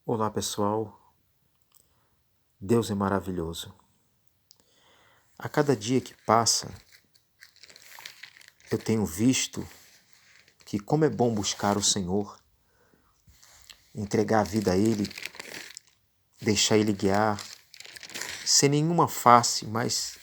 Olá pessoal, Deus é maravilhoso. A cada dia que passa, eu tenho visto que como é bom buscar o Senhor, entregar a vida a Ele, deixar Ele guiar, sem nenhuma face, mas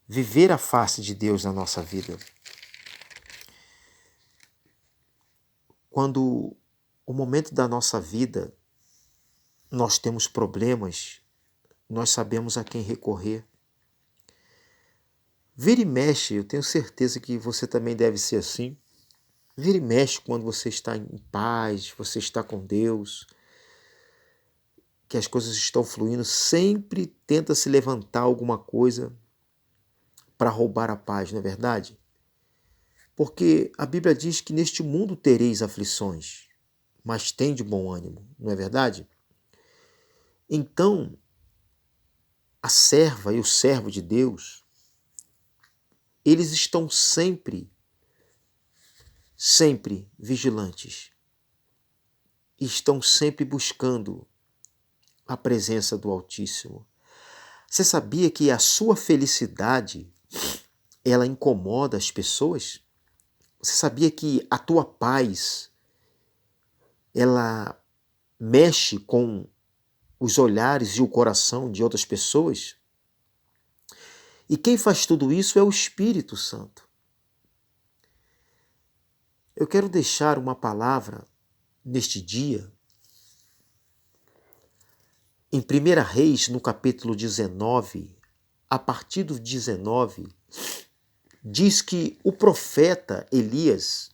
viver a face de Deus na nossa vida. Quando o momento da nossa vida nós temos problemas, nós sabemos a quem recorrer. Vira e mexe, eu tenho certeza que você também deve ser assim. Vira e mexe quando você está em paz, você está com Deus, que as coisas estão fluindo, sempre tenta se levantar alguma coisa para roubar a paz, não é verdade? Porque a Bíblia diz que neste mundo tereis aflições, mas tem de bom ânimo, não é verdade? Então, a serva e o servo de Deus, eles estão sempre vigilantes. E estão sempre buscando a presença do Altíssimo. Você sabia que a sua felicidade, ela incomoda as pessoas? Você sabia que a tua paz, ela mexe com os olhares e o coração de outras pessoas? E quem faz tudo isso é o Espírito Santo. Eu quero deixar uma palavra neste dia, em 1 Reis, no capítulo 19, a partir do 19, diz que o profeta Elias,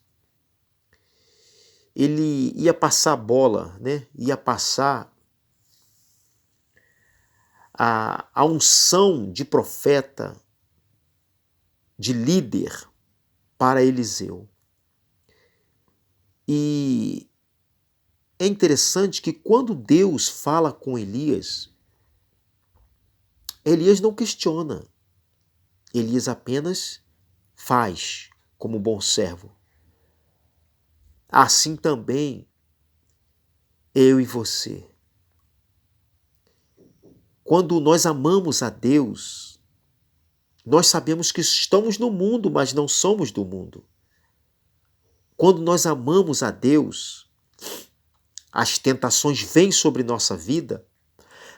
ele ia passar a bola, né? Ia passar a unção de profeta, de líder para Eliseu. E é interessante que quando Deus fala com Elias, Elias não questiona. Elias apenas faz como bom servo. Assim também eu e você. Quando nós amamos a Deus, nós sabemos que estamos no mundo, mas não somos do mundo. Quando nós amamos a Deus, as tentações vêm sobre nossa vida,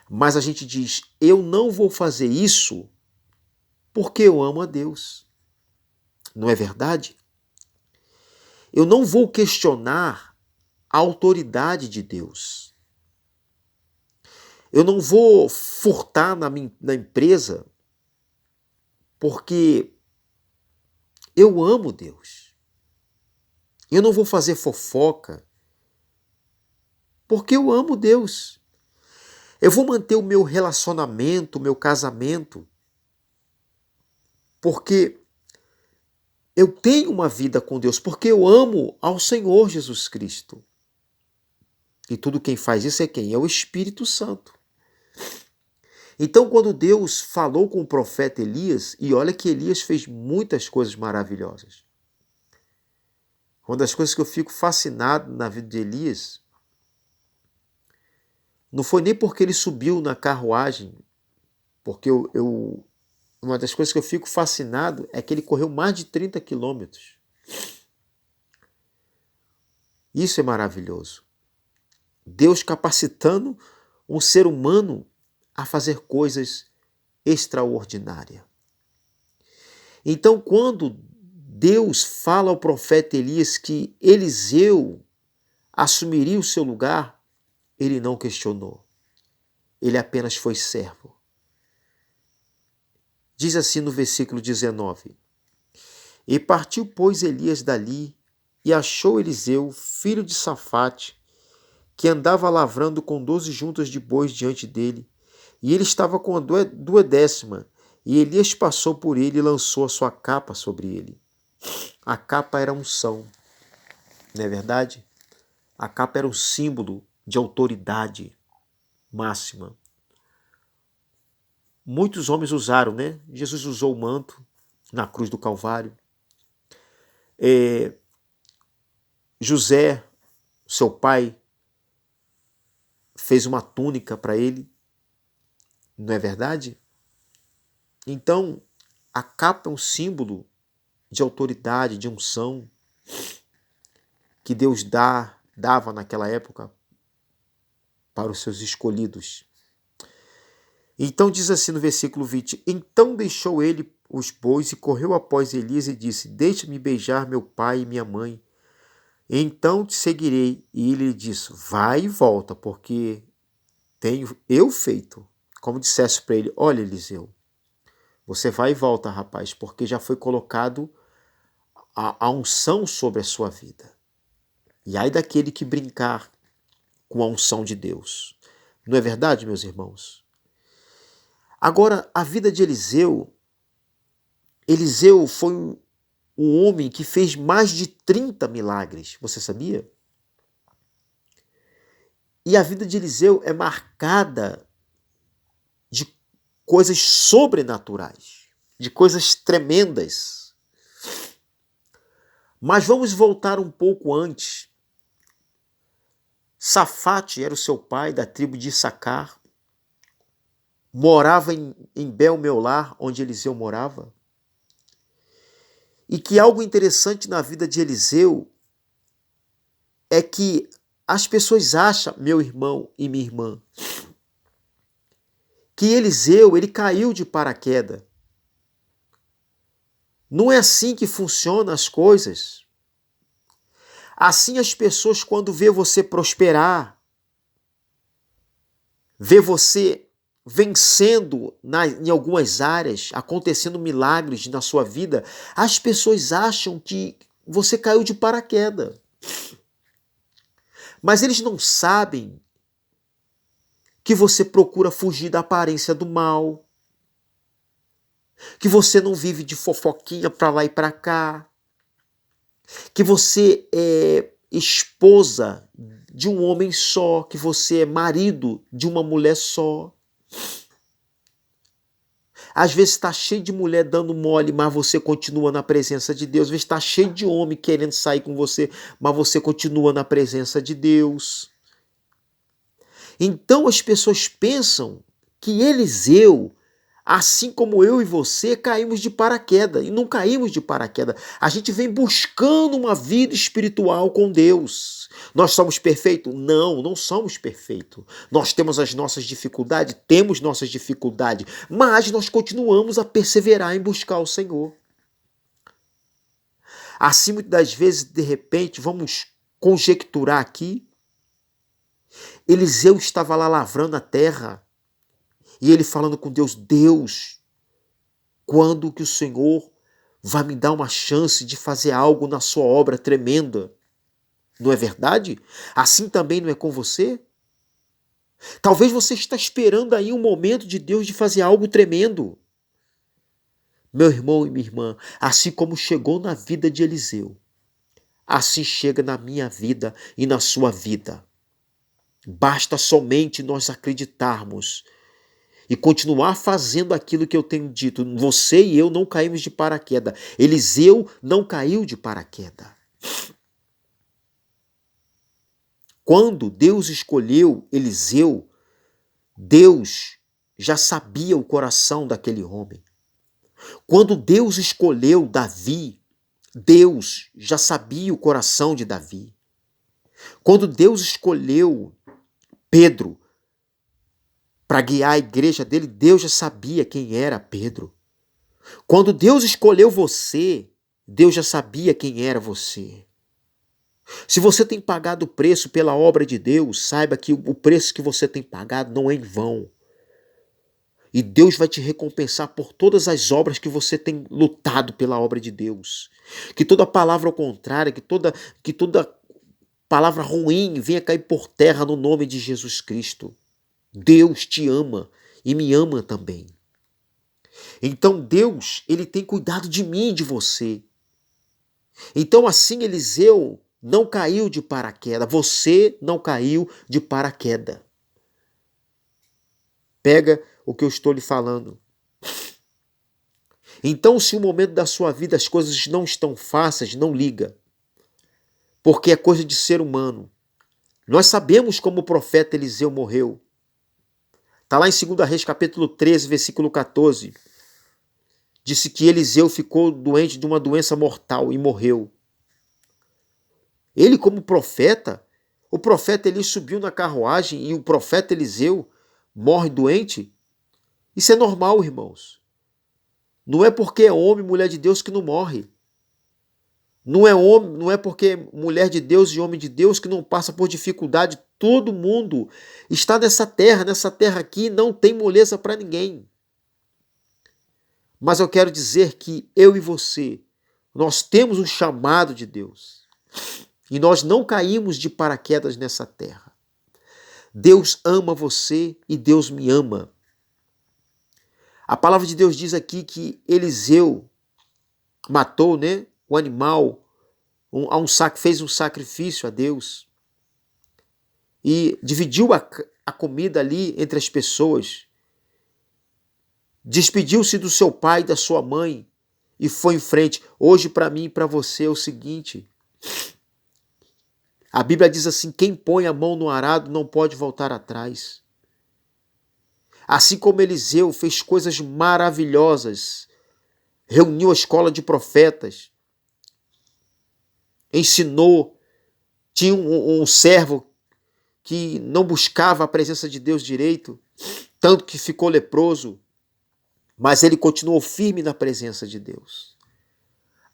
mas a gente diz, eu não vou fazer isso porque eu amo a Deus. Não é verdade? Eu não vou questionar a autoridade de Deus. Eu não vou furtar na empresa porque eu amo Deus. Eu não vou fazer fofoca porque eu amo Deus. Eu vou manter o meu relacionamento, o meu casamento, porque eu tenho uma vida com Deus, porque eu amo ao Senhor Jesus Cristo. E tudo quem faz isso é quem? É o Espírito Santo. Então, quando Deus falou com o profeta Elias, e olha que Elias fez muitas coisas maravilhosas. Uma das coisas que eu fico fascinado na vida de Elias não foi nem porque ele subiu na carruagem, porque uma das coisas que eu fico fascinado é que ele correu mais de 30 quilômetros. Isso é maravilhoso. Deus capacitando um ser humano a fazer coisas extraordinárias. Então, quando Deus fala ao profeta Elias que Eliseu assumiria o seu lugar, ele não questionou. Ele apenas foi servo. Diz assim no versículo 19: E partiu, pois, Elias dali, e achou Eliseu, filho de Safate, que andava lavrando com 12 juntas de bois diante dele, e ele estava com a duodécima, e Elias passou por ele e lançou a sua capa sobre ele. A capa era unção, não é verdade? A capa era um símbolo de autoridade máxima. Muitos homens usaram, né? Jesus usou o manto na cruz do Calvário. José, seu pai, fez uma túnica para ele, não é verdade? Então, a capa é um símbolo de autoridade, de unção, que Deus dava naquela época para os seus escolhidos. Então diz assim no versículo 20, então deixou ele os bois e correu após Elias e disse, deixa-me beijar meu pai e minha mãe, então te seguirei. E ele lhe disse, vai e volta, porque tenho eu feito. Como dissesse para ele, olha Eliseu, você vai e volta, rapaz, porque já foi colocado a unção sobre a sua vida. E ai daquele que brincar com a unção de Deus. Não é verdade, meus irmãos? Agora, a vida de Eliseu foi um homem que fez mais de 30 milagres, você sabia? E a vida de Eliseu é marcada de coisas sobrenaturais, de coisas tremendas. Mas vamos voltar um pouco antes. Safate era o seu pai, da tribo de Issacar, morava em Bel-Meolar, onde Eliseu morava. E que algo interessante na vida de Eliseu é que as pessoas acham, meu irmão e minha irmã, que Eliseu ele caiu de paraquedas. Não é assim que funcionam as coisas. Assim as pessoas, quando vê você prosperar, vê você vencendo em algumas áreas, acontecendo milagres na sua vida, as pessoas acham que você caiu de paraquedas. Mas eles não sabem que você procura fugir da aparência do mal, que você não vive de fofoquinha para lá e para cá, que você é esposa de um homem só, que você é marido de uma mulher só. Às vezes está cheio de mulher dando mole, mas você continua na presença de Deus. Às vezes está cheio de homem querendo sair com você, mas você continua na presença de Deus. Então as pessoas pensam que Eliseu, assim como eu e você, caímos de paraquedas. E não caímos de paraquedas. A gente vem buscando uma vida espiritual com Deus. Nós somos perfeitos? Não, não somos perfeitos. Nós temos as nossas dificuldades? Temos nossas dificuldades. Mas nós continuamos a perseverar em buscar o Senhor. Assim, muitas das vezes, de repente, vamos conjecturar aqui, Eliseu estava lá lavrando a terra, e ele falando com Deus, Deus, quando que o Senhor vai me dar uma chance de fazer algo na sua obra tremenda? Não é verdade? Assim também não é com você? Talvez você está esperando aí um momento de Deus de fazer algo tremendo. Meu irmão e minha irmã, assim como chegou na vida de Eliseu, assim chega na minha vida e na sua vida. Basta somente nós acreditarmos e continuar fazendo aquilo que eu tenho dito. Você e eu não caímos de paraquedas. Eliseu não caiu de paraquedas. Quando Deus escolheu Eliseu, Deus já sabia o coração daquele homem. Quando Deus escolheu Davi, Deus já sabia o coração de Davi. Quando Deus escolheu Pedro para guiar a igreja dele, Deus já sabia quem era Pedro. Quando Deus escolheu você, Deus já sabia quem era você. Se você tem pagado o preço pela obra de Deus, saiba que o preço que você tem pagado não é em vão. E Deus vai te recompensar por todas as obras que você tem lutado pela obra de Deus. Que toda palavra ao contrário, que toda palavra ruim venha cair por terra no nome de Jesus Cristo. Deus te ama e me ama também. Então Deus, ele tem cuidado de mim e de você. Então assim Eliseu não caiu de paraquedas. Você não caiu de paraquedas. Pega o que eu estou lhe falando. Então, se o momento da sua vida as coisas não estão fáceis, não liga. Porque é coisa de ser humano. Nós sabemos como o profeta Eliseu morreu. Está lá em 2 Reis, capítulo 13, versículo 14. Disse que Eliseu ficou doente de uma doença mortal e morreu. Ele, como profeta, o profeta Eli subiu na carruagem e o profeta Eliseu morre doente. Isso é normal, irmãos. Não é porque é homem, mulher de Deus que não morre. Não é porque mulher de Deus e homem de Deus que não passa por dificuldade. Todo mundo está nessa terra aqui não tem moleza para ninguém. Mas eu quero dizer que eu e você, nós temos um chamado de Deus. E nós não caímos de paraquedas nessa terra. Deus ama você e Deus me ama. A palavra de Deus diz aqui que Eliseu matou, o animal, fez um sacrifício a Deus e dividiu a comida ali entre as pessoas. Despediu-se do seu pai e da sua mãe e foi em frente. Hoje, para mim e para você, é o seguinte: a Bíblia diz assim: quem põe a mão no arado não pode voltar atrás. Assim como Eliseu fez coisas maravilhosas, reuniu a escola de profetas, ensinou, tinha um servo que não buscava a presença de Deus direito, tanto que ficou leproso, mas ele continuou firme na presença de Deus.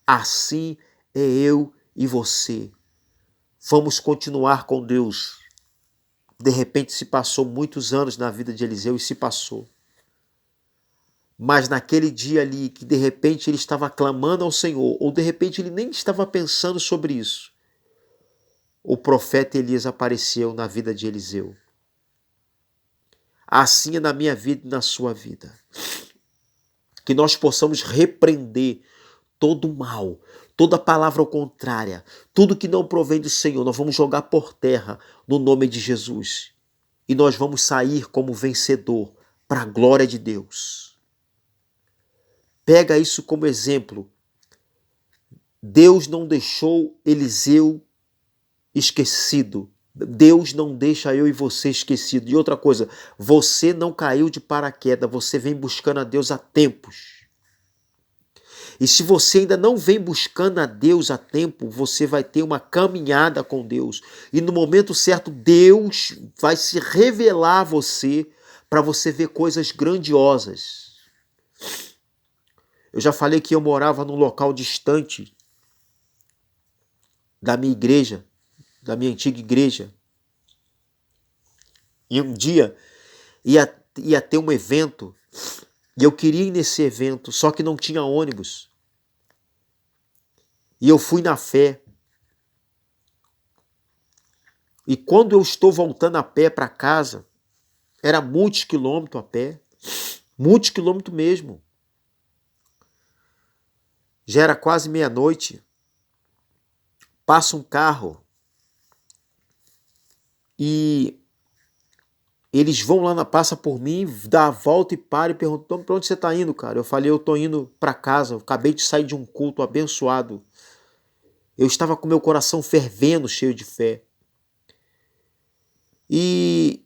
Assim é eu e você. Vamos continuar com Deus. De repente se passou muitos anos na vida de Eliseu e se passou. Mas naquele dia ali, que de repente ele estava clamando ao Senhor, ou de repente ele nem estava pensando sobre isso, o profeta Elias apareceu na vida de Eliseu. Assim é na minha vida e na sua vida. Que nós possamos repreender todo o mal, toda palavra contrária, tudo que não provém do Senhor, nós vamos jogar por terra no nome de Jesus. E nós vamos sair como vencedor para a glória de Deus. Pega isso como exemplo. Deus não deixou Eliseu esquecido. Deus não deixa eu e você esquecido. E outra coisa, você não caiu de paraquedas, você vem buscando a Deus há tempos. E se você ainda não vem buscando a Deus a tempo, você vai ter uma caminhada com Deus. E no momento certo, Deus vai se revelar a você para você ver coisas grandiosas. Eu já falei que eu morava num local distante da minha igreja, da minha antiga igreja. E um dia ia ter um evento e eu queria ir nesse evento, só que não tinha ônibus. E eu fui na fé. E quando eu estou voltando a pé para casa, era muitos quilômetros a pé, muitos quilômetros mesmo. Já era quase meia-noite. Passa um carro e eles vão lá, passa por mim, dá a volta e para e perguntam: para onde você está indo, cara? Eu falei: eu estou indo para casa, eu acabei de sair de um culto abençoado. Eu estava com meu coração fervendo, cheio de fé. E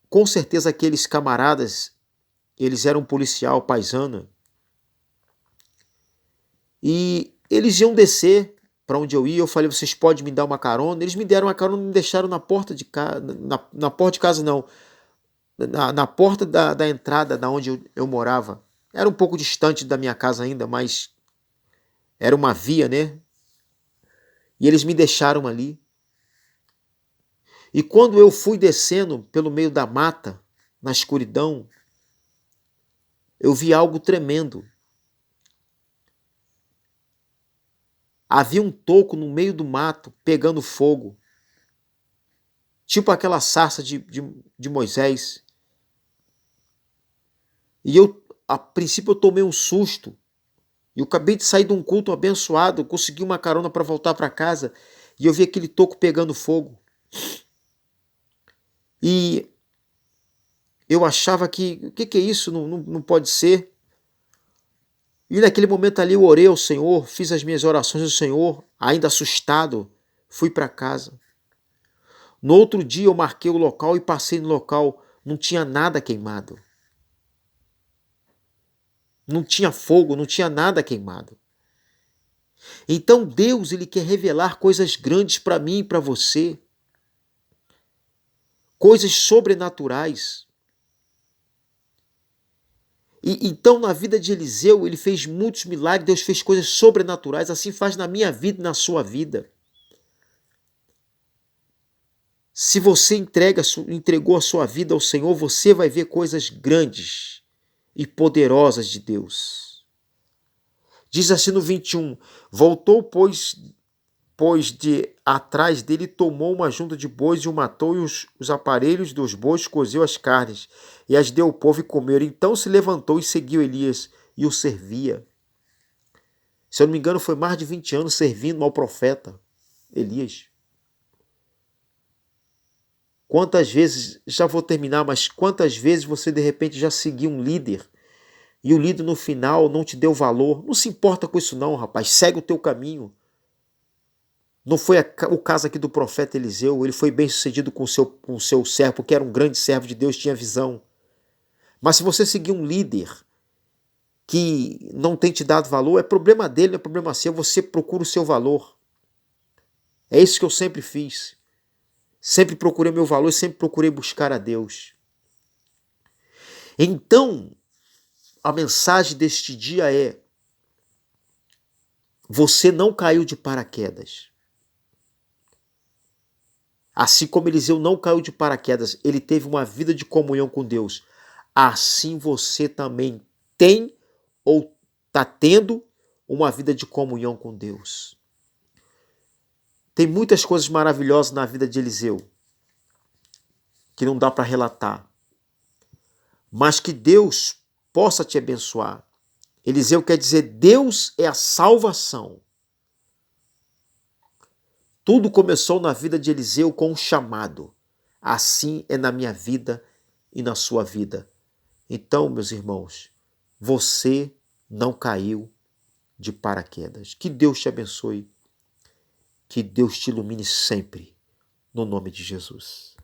com certeza aqueles camaradas, eles eram policial, paisana, e eles iam descer para onde eu ia. Eu falei: vocês podem me dar uma carona? Eles me deram uma carona e me deixaram na porta de casa, na porta de casa não, na porta da entrada da onde eu morava. Era um pouco distante da minha casa ainda, mas era uma via, né? E eles me deixaram ali. E quando eu fui descendo pelo meio da mata, na escuridão, eu vi algo tremendo. Havia um toco no meio do mato pegando fogo. Tipo aquela sarça de Moisés. E a princípio, eu tomei um susto. E eu acabei de sair de um culto abençoado, eu consegui uma carona para voltar para casa e eu vi aquele toco pegando fogo. E eu achava que, o que é isso? Não pode ser. E naquele momento ali eu orei ao Senhor, fiz as minhas orações ao Senhor, ainda assustado, fui para casa. No outro dia eu marquei o local e passei no local, não tinha nada queimado. Não tinha fogo, não tinha nada queimado. Então Deus, ele quer revelar coisas grandes para mim e para você. Coisas sobrenaturais. E então na vida de Eliseu, ele fez muitos milagres, Deus fez coisas sobrenaturais, assim faz na minha vida e na sua vida. Se você entregou a sua vida ao Senhor, você vai ver coisas grandes e poderosas de Deus. Diz assim no 21, voltou, pois de atrás dele tomou uma junta de bois e o matou, e os aparelhos dos bois cozeu as carnes, e as deu ao povo e comeram. Então se levantou e seguiu Elias, e o servia. Se eu não me engano, foi mais de 20 anos servindo ao profeta Elias. Quantas vezes, já vou terminar, mas quantas vezes você de repente já seguiu um líder e o líder no final não te deu valor? Não se importa com isso não, rapaz, segue o teu caminho. Não foi o caso aqui do profeta Eliseu, ele foi bem sucedido com o seu servo, porque era um grande servo de Deus, tinha visão. Mas se você seguir um líder que não tem te dado valor, é problema dele, não é problema seu, você procura o seu valor. É isso que eu sempre fiz. Sempre procurei meu valor, sempre procurei buscar a Deus. Então, a mensagem deste dia é: você não caiu de paraquedas. Assim como Eliseu não caiu de paraquedas, ele teve uma vida de comunhão com Deus. Assim você também tem ou está tendo uma vida de comunhão com Deus. Tem muitas coisas maravilhosas na vida de Eliseu que não dá para relatar, mas que Deus possa te abençoar. Eliseu quer dizer Deus é a salvação. Tudo começou na vida de Eliseu com um chamado. Assim é na minha vida e na sua vida. Então, meus irmãos, você não caiu de paraquedas. Que Deus te abençoe. Que Deus te ilumine sempre. No nome de Jesus.